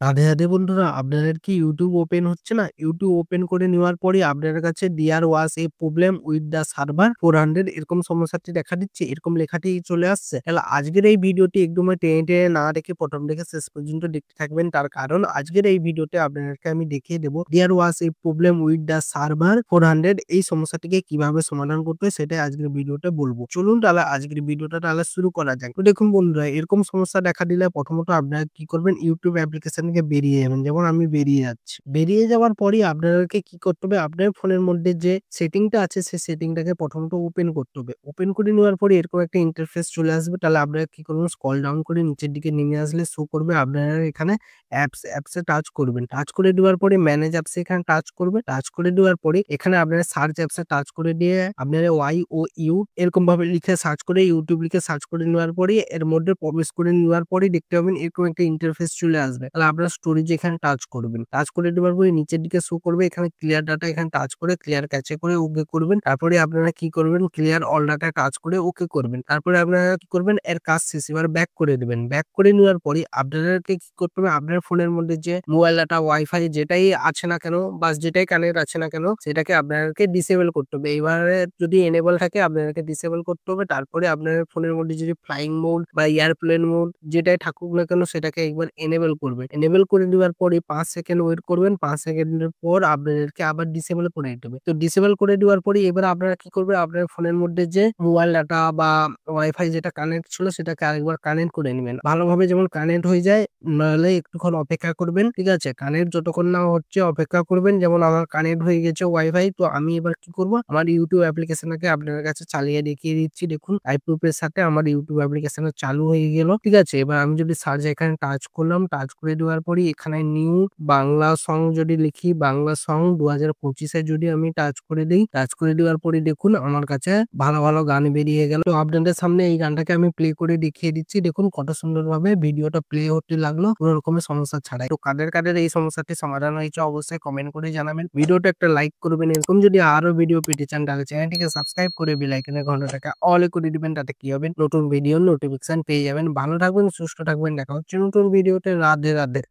রাধে, রাধে বন্ধুরা, আপনাদের কি YouTube ওপেন হচ্ছে না? YouTube ওপেন করে নেওয়ার পরে আপনার কাছে "There was a problem with the server 400" এরকম সমস্যাটি দেখা দিচ্ছে, এরকম লেখাটি চলে আসছে। তাহলে আজকের এই ভিডিওটি একদমই টেনে, টেনে না দেখে ১ম থেকে শেষ পর্যন্ত দেখতে থাকবেন। তার কারণ আজকের এই ভিডিওতে আপনাদেরকে আমি দেখিয়ে দেব "There was a problem with the server 400" এই সমস্যাটিকে কিভাবে সমাধান করতে হয় সেটাই আজকের ভিডিওতে বলব। চলুন তাহলে আজকের ভিডিওটা শুরু করা যাক। তো দেখুন বন্ধুরা, এরকম সমস্যা দেখা দিলে প্রথমত আপনারা কি করবেন, YouTube অ্যাপ্লিকেশন থেকে বেরিয়ে যাবেন। যেমন আমি বেরিয়ে যাচ্ছি। বেরিয়ে যাওয়ার পরেই আপনাদেরকে কি করতে হবে, আপনার ফোনের মধ্যে যে সেটিংটা আছে সেই সেটিংটাকে প্রথমত ওপেন করতে হবে। ওপেন করে নেওয়ার পরে এরকম একটা ইন্টারফেস চলে আসবে। তাহলে আপনারা কি করবেন, স্ক্রল ডাউন করে নিচের দিকে নেমে আসলে শো করবে আপনারা এখানে অ্যাপসে টাচ করবেন। টাচ করে দেওয়ার পরে ম্যানেজ অ্যাপসে এখানে টাচ করবে। টাচ করে দেওয়ার পরে এখানে আপনারা সার্চ অ্যাপসে টাচ করে দিয়ে আপনারা YOU এরকম ভাবে লিখে সার্চ করে YouTube লিখে সার্চ করে নেওয়ার পরে এর মধ্যে প্রবেশ করে নেওয়ার পরেই দেখতে পাবেন এরকম একটা ইন্টারফেস চলে আসবে। তাহলে আপনারা স্টোরেজ এখানে টাচ করবেন। টাচ করে দেওয়ার পরে নিচের দিকে শো করবে এখানে ক্লিয়ার ডাটা, এখানে টাচ করে ক্লিয়ার ক্যাচে করে ওকে করবেন। তারপরে আপনারা কি করবেন, ক্লিয়ার অল ডাটা টাচ করে ওকে করবেন। তারপরে আপনারা কি করবেন, এর কাজ শেষ। এবার ব্যাক করে দিবেন। ব্যাক করে নেওয়ার পরে আপনাদেরকে কি করতে হবে, আপনার ফোনের মধ্যে যে মোবাইল ডাটা, ওয়াইফাই যেটাই আছে না কেন বা যেটাই কানেক্ট আছে না কেন সেটাকে আপনাদেরকে ডিসেবল করতে হবে। এবারে যদি এনেবল থাকে আপনাদেরকে ডিসেবল করতে হবে। তারপরে আপনার ফোনের মধ্যে যদি ফ্লাইং মোড বা এয়ারপ্লেন মোড যেটাই থাকুক না কেন সেটাকে একবার এনেবল করবেন। এনেবল করে দেওয়ার পরে ৫ সেকেন্ড ওয়েট করবেন। ৫ সেকেন্ডের পর আপনাদেরকে আবার ডিসেবল করে দিতে হবে। তো ডিসেবল করে দেওয়ার পরে এবার আপনারা কি করবেন, আপনার ফোনের মধ্যে যে মোবাইল ডাটা বা ওয়াইফাই যেটা কানেক্ট ছিল সেটাকে আরেকবার কানেক্ট করে নিবেন। ভালোভাবে যেমন কানেক্ট হয়ে যায়, নাহলে একটুক্ষণ অপেক্ষা করবেন। ঠিক আছে? কানেক্ট যতক্ষণ না হচ্ছে অপেক্ষা করবেন। যেমন আমার কানেক্ট হয়ে গেছে ওয়াইফাই। তো আমি এবার কি করব, আমার YouTube অ্যাপ্লিকেশনটাকে আপনাদের কাছে চালিয়ে দেখিয়ে দিচ্ছি। দেখুন লাইভ প্রুফের সাথে আমার YouTube অ্যাপ্লিকেশনটা চালু হয়ে গেল। ঠিক আছে? এবার আমি যদি সার্চ এখানে টাচ করলাম, টাচ করে দেওয়ার পরে এখানে নিউ বাংলা সং যদি লিখি, বাংলা সং ২০২৫ এ যদি আমি টাচ করে দেই, টাচ করে দেওয়ার পরে দেখুন আমার কাছে ভালো, ভালো গান বেরিয়ে গেল। তো আপনাদের সামনে এই গানটাকে আমি প্লে করে দেখিয়ে দিচ্ছি। দেখুন কত সুন্দরভাবে ভিডিওটা প্লে হতে লাগলো কোন রকমের সমস্যা ছাড়াই। তো কাদের, কাদের এই সমস্যাটি সমাধান হয়েছে অবশ্যই কমেন্ট করে জানাবেন। ভিডিওটা একটা লাইক করবেন। এরকম যদি আরো ভিডিও পেতে চান তাহলে চ্যানেলটিকে সাবস্ক্রাইব করে বেল আইকনের ঘন্টাটাকে অল এ করে দিবেন। তাতে কি হবে, নতুন ভিডিওর নোটিফিকেশন পেয়ে যাবেন। ভালো থাকবেন, সুস্থ থাকবেন। দেখা হচ্ছে নতুন ভিডিওতে। রাধে, রাধে।